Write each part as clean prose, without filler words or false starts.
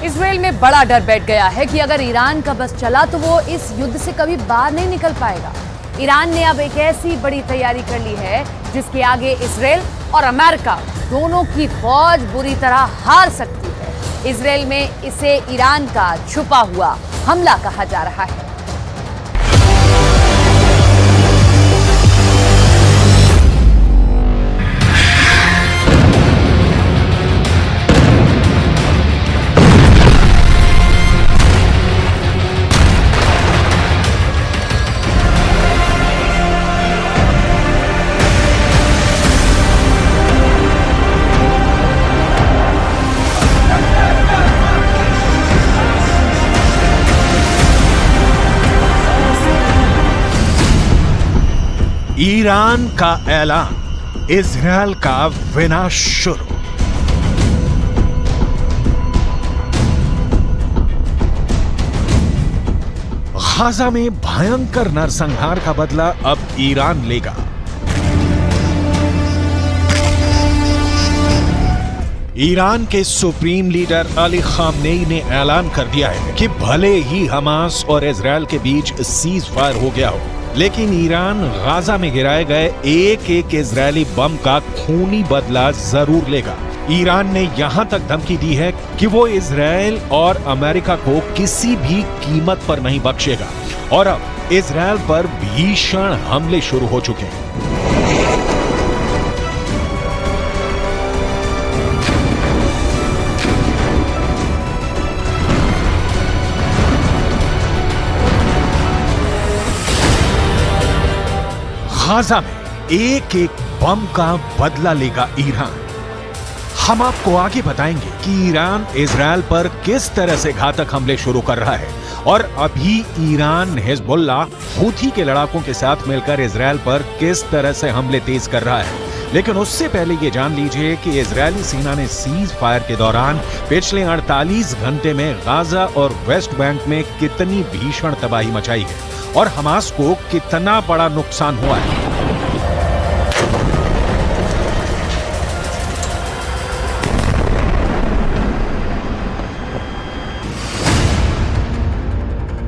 Israel में बड़ा डर बैठ गया है कि अगर ईरान का बस चला तो वो इस युद्ध से कभी बाहर नहीं निकल पाएगा। ईरान ने अब एक ऐसी बड़ी तैयारी कर ली है जिसके आगे इजराइल और अमेरिका दोनों की फौज बुरी तरह हार सकती है। इजराइल में इसे ईरान का छुपा हुआ हमला कहा जा रहा है। ईरान का ऐलान, इजरायल का विनाश शुरू। गाजा में भयंकर नरसंहार का बदला अब ईरान लेगा। ईरान के सुप्रीम लीडर अली खामनेई ने ऐलान कर दिया है कि भले ही हमास और इजरायल के बीच सीज फायर हो गया हो, लेकिन ईरान गाजा में गिराए गए एक एक इजरायली बम का खूनी बदला जरूर लेगा। ईरान ने यहां तक धमकी दी है कि वो इजरायल और अमेरिका को किसी भी कीमत पर नहीं बख्शेगा और अब इजरायल पर भीषण हमले शुरू हो चुके हैं। गाजा में एक एक बम का बदला लेगा ईरान। हम आपको आगे बताएंगे कि ईरान इजरायल पर किस तरह से घातक हमले शुरू कर रहा है और अभी ईरान हिजबुल्लाह हूथी के लड़ाकों के साथ मिलकर इजरायल पर किस तरह से हमले तेज कर रहा है। लेकिन उससे पहले ये जान लीजिए कि इजरायली सेना ने सीज फायर के दौरान पिछले 48 घंटे में गाजा और वेस्ट बैंक में कितनी भीषण तबाही मचाई है और हमास को कितना बड़ा नुकसान हुआ है।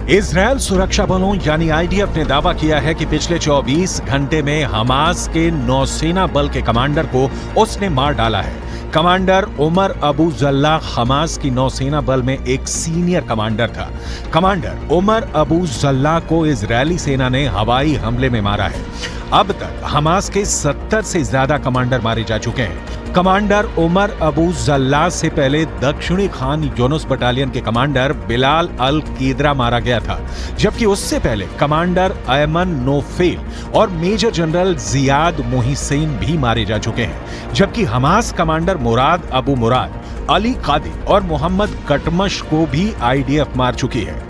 इजरायल सुरक्षा बलों यानी आईडीएफ ने दावा किया है कि पिछले 24 घंटे में हमास के नौसेना बल के कमांडर को उसने मार डाला है। Commander Umar Abu Jallah Hamas की नौसेना बल में एक सीनियर कमांडर था। कमांडर उमर अबू जल्लाह को इजरायली सेना ने हवाई हमले में मारा है। अब तक हमास के 70 से ज्यादा कमांडर मारे जा चुके हैं। कमांडर उमर अबू जल्लाह से पहले दक्षिणी खान यूनुस बटालियन के कमांडर बिलाल अल कीदरा मारा गया था, जबकि उससे पहले कमांडर अयमन नोफेल और मेजर जनरल जियाद मोहिसेन भी मारे जा चुके हैं। जबकि हमास कमांडर मुराद अबू मुराद, अली कादी और मोहम्मद कटमश को भी आईडीएफ मार चुकी है।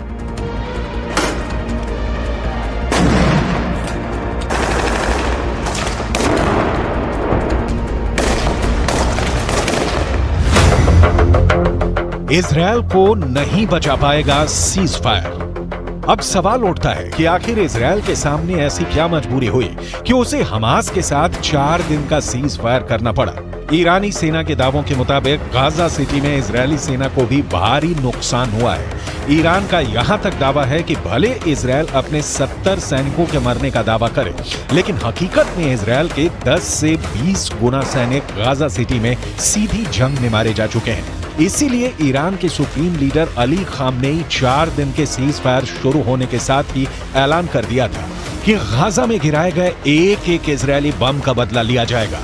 इजरायल को नहीं बचा पाएगा सीज फायर। अब सवाल उठता है कि आखिर इजरायल के सामने ऐसी क्या मजबूरी हुई कि उसे हमास के साथ 4 दिन का सीज फायर करना पड़ा। ईरानी सेना के दावों के मुताबिक गाजा सिटी में इजरायली सेना को भी भारी नुकसान हुआ है। ईरान का यहां तक दावा है कि भले इजरायल अपने 70 सैनिकों के मरने का दावा करे, लेकिन हकीकत में इजरायल के 10 से 20 गुना सैनिक गाजा सिटी में सीधी जंग में मारे जा चुके हैं। इसीलिए ईरान के सुप्रीम लीडर अली खामनेई 4 दिन के सीज फायर शुरू होने के साथ ही ऐलान कर दिया था कि गाजा में गिराए गए एक एक इजरायली बम का बदला लिया जाएगा।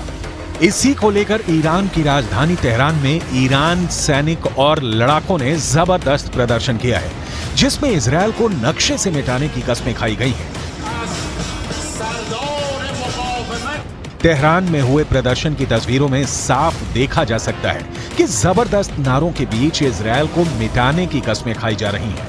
इसी को लेकर ईरान की राजधानी तेहरान में ईरान सैनिक और लड़ाकों ने जबरदस्त प्रदर्शन किया है, जिसमें इजरायल को नक्शे से मिटाने की कस्में खाई गई हैं। तेहरान में हुए प्रदर्शन की तस्वीरों में साफ देखा जा सकता है कि जबरदस्त नारों के बीच इजरायल को मिटाने की कस्में खाई जा रही हैं।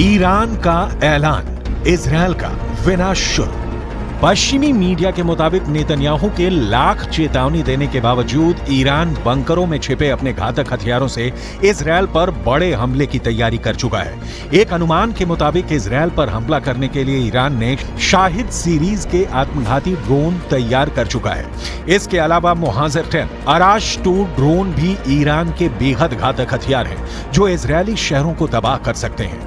ईरान का ऐलान, इजरायल का विनाश शुरू। पश्चिमी मीडिया के मुताबिक नेतन्याहू के लाख चेतावनी देने के बावजूद ईरान बंकरों में छिपे अपने घातक हथियारों से इजरायल पर बड़े हमले की तैयारी कर चुका है। एक अनुमान के मुताबिक इजरायल पर हमला करने के लिए ईरान ने शाहिद सीरीज के आत्मघाती ड्रोन तैयार कर चुका है। इसके अलावा मुहाजिर 10 अराश 2 ड्रोन भी ईरान के बेहद घातक हथियार हैं जो इजरायली शहरों को तबाह कर सकते हैं।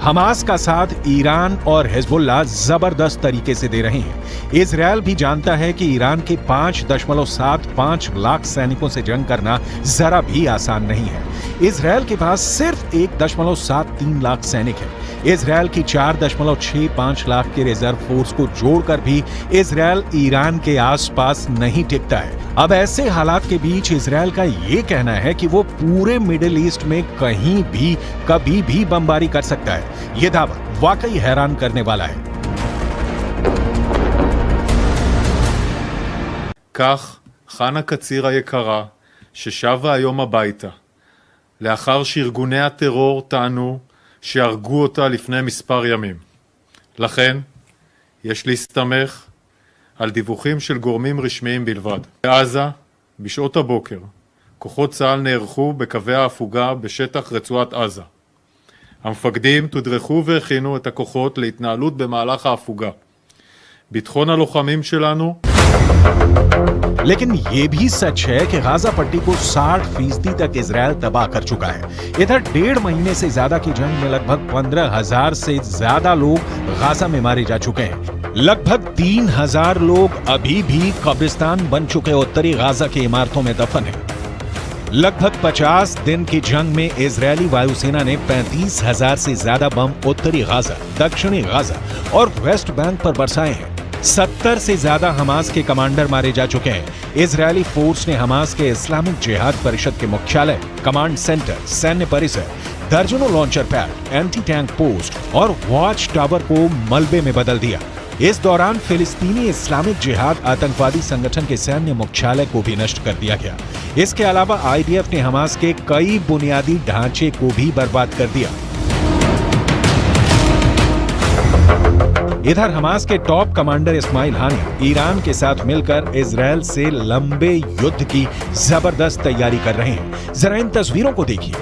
हमास का साथ ईरान और हिजबुल्लाह जबरदस्त तरीके से दे रहे हैं। इजरायल भी जानता है कि ईरान के 5.75 लाख सैनिकों से जंग करना जरा भी आसान नहीं है। इजरायल के पास सिर्फ 1.73 लाख सैनिक हैं। इजरायल की 4.65 लाख के रिजर्व फोर्स को जोड़कर भी इजरायल ईरान के आसपास नहीं टिकता है। अब ऐसे हालात के बीच इजरायल का ये कहना है कि वो पूरे मिडिल ईस्ट में कहीं भी कभी भी बमबारी कर सकता है। ये दावा वाकई हैरान करने वाला है। כך חנה קציר היקרה, ששבה היום הביתה, לאחר שארגוני הטרור טענו שהרגו אותה לפני מספר ימים. לכן, יש להסתמך על דיווחים של גורמים רשמיים בלבד. בעזה, בשעות הבוקר, כוחות צה"ל נערכו בקווי ההפוגה בשטח רצועת עזה. המפקדים תודרכו והכינו את הכוחות להתנהלות במהלך ההפוגה. ביטחון הלוחמים שלנו लेकिन ये भी सच है कि गाजा पट्टी को 60% तक इजरायल तबाह कर चुका है। इधर 1.5 महीने से ज्यादा की जंग में लगभग 15,000 से ज्यादा लोग गाजा में मारे जा चुके हैं। लगभग 3,000 लोग अभी भी कब्रिस्तान बन चुके उत्तरी गाजा की इमारतों में दफन हैं। लगभग 50 दिन की जंग में इजरायली वायुसेना ने 35,000 से ज्यादा बम उत्तरी गाजा, दक्षिणी गाजा और वेस्ट बैंक पर बरसाए हैं। 70 से ज्यादा हमास के कमांडर मारे जा चुके हैं। इजरायली फोर्स ने हमास के इस्लामिक जिहाद परिषद के मुख्यालय, कमांड सेंटर, सैन्य परिसर, दर्जनों launcher pad, anti tank post और वॉच टावर को मलबे में बदल दिया। इस दौरान फिलिस्तीनी इस्लामिक जिहाद आतंकवादी संगठन के सैन्य मुख्यालय को भी नष्ट कर दिया गया। इसके अलावा आईडीएफ ने हमास के कई बुनियादी ढांचे को भी बर्बाद कर दिया। इधर हमास के टॉप कमांडर इस्माइल हानिया ईरान के साथ मिलकर इजरायल से लंबे युद्ध की जबरदस्त तैयारी कर रहे हैं। जरा इन तस्वीरों को देखिए।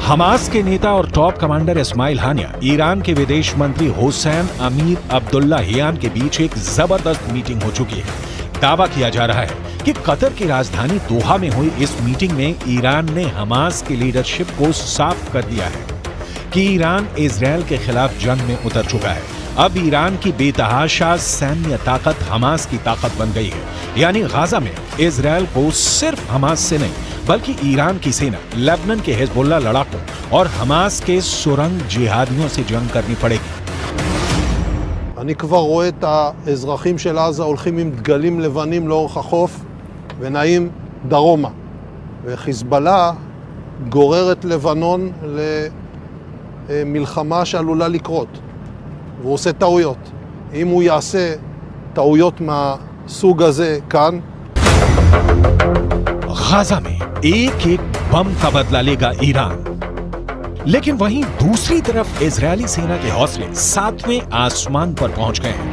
हमास के नेता और टॉप कमांडर इस्माइल हानिया ईरान के विदेश मंत्री हुसैन अमीर अब्दुल्लाहियान के बीच एक जबरदस्त मीटिंग हो चुकी है। दावा किया जा रहा है कि कतर की राजधानी दोहा में हुई इस मीटिंग में ईरान ने हमास की लीडरशिप को साफ कर दिया है कि ईरान इजरायल के खिलाफ जंग में उतर चुका है। अब ईरान की बेतहाशा सैन्य ताकत हमास की ताकत बन गई है। यानी गाजा में इजरायल को सिर्फ हमास से नहीं बल्कि ईरान की सेना, लेबनान के हिजबुल्लाह लड़ाकों और हमास के सुरंग जिहादियों से जंग करनी पड़ेगी। אני כבר רואה את האזרחים של עזה הולכים עם דגלים לבנים לאורך החוף ונעים דרומה. וחיזבאללה גוררת לבנון למלחמה שעלולה לקרות. והוא עושה טעויות. אם הוא יעשה טעויות מהסוג הזה כאן, गाजा में एक एक बम का बदला लेगा ईरान। लेकिन वहीं दूसरी तरफ इजरायली सेना के हौसले 7वें आसमान पर पहुंच गए हैं।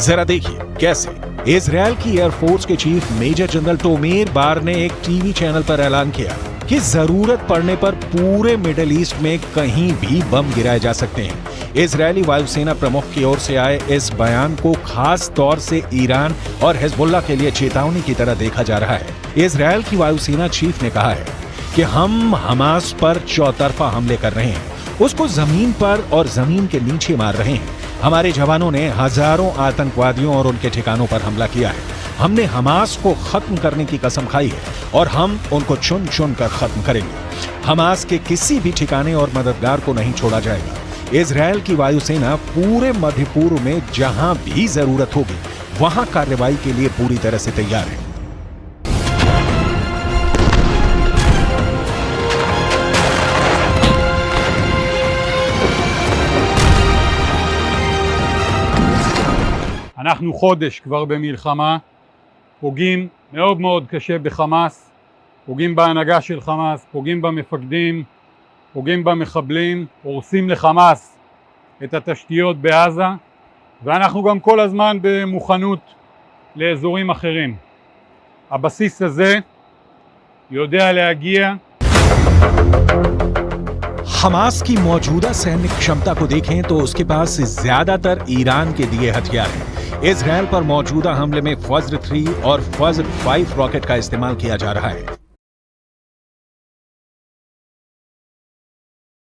जरा देखिए कैसे इजरायल की एयरफोर्स के चीफ मेजर जनरल टोमेर बार ने एक टीवी चैनल पर ऐलान किया कि जरूरत पड़ने पर पूरे मिडिल ईस्ट में कहीं भी बम गिराए जा सकते हैं। इजरायली वायुसेना प्रमुख की ओर से आए इस बयान को खास तौर से ईरान और हिजबुल्लाह के लिए चेतावनी की तरह देखा जा रहा है। इजरायल की वायुसेना चीफ ने कहा है कि हम हमास पर चौतरफा हमले कर रहे हैं, उसको जमीन पर और जमीन के नीचे मार रहे हैं। हमारे जवानों ने हजारों आतंकवादियों और उनके ठिकानों पर हमला किया है। हमने हमास को खत्म करने की कसम खाई है और हम उनको चुन चुन कर खत्म करेंगे। हमास के किसी भी ठिकाने और मददगार को नहीं छोड़ा जाएगा। इजरायल की वायुसेना पूरे मध्य पूर्व में जहां भी जरूरत होगी वहां कार्रवाई के लिए पूरी तरह से तैयार है। אנחנו חודש כבר במלחמה, פוגעים מאוד מאוד קשה בחמאס, פוגעים בהנהגה של חמאס, פוגעים במפקדים, פוגעים במחבלים, הורסים לחמאס את התשתיות בעזה, ואנחנו גם כל הזמן במוכנות לאזורים אחרים. הבסיס הזה יודע להגיע. हमास की मौजूदा सैन्य क्षमता को देखें तो उसके पास ज्यादातर ईरान के दिए हथियार हैं। इजरायल पर मौजूदा हमले में फज्र 3 और फज्र 5 रॉकेट का इस्तेमाल किया जा रहा है।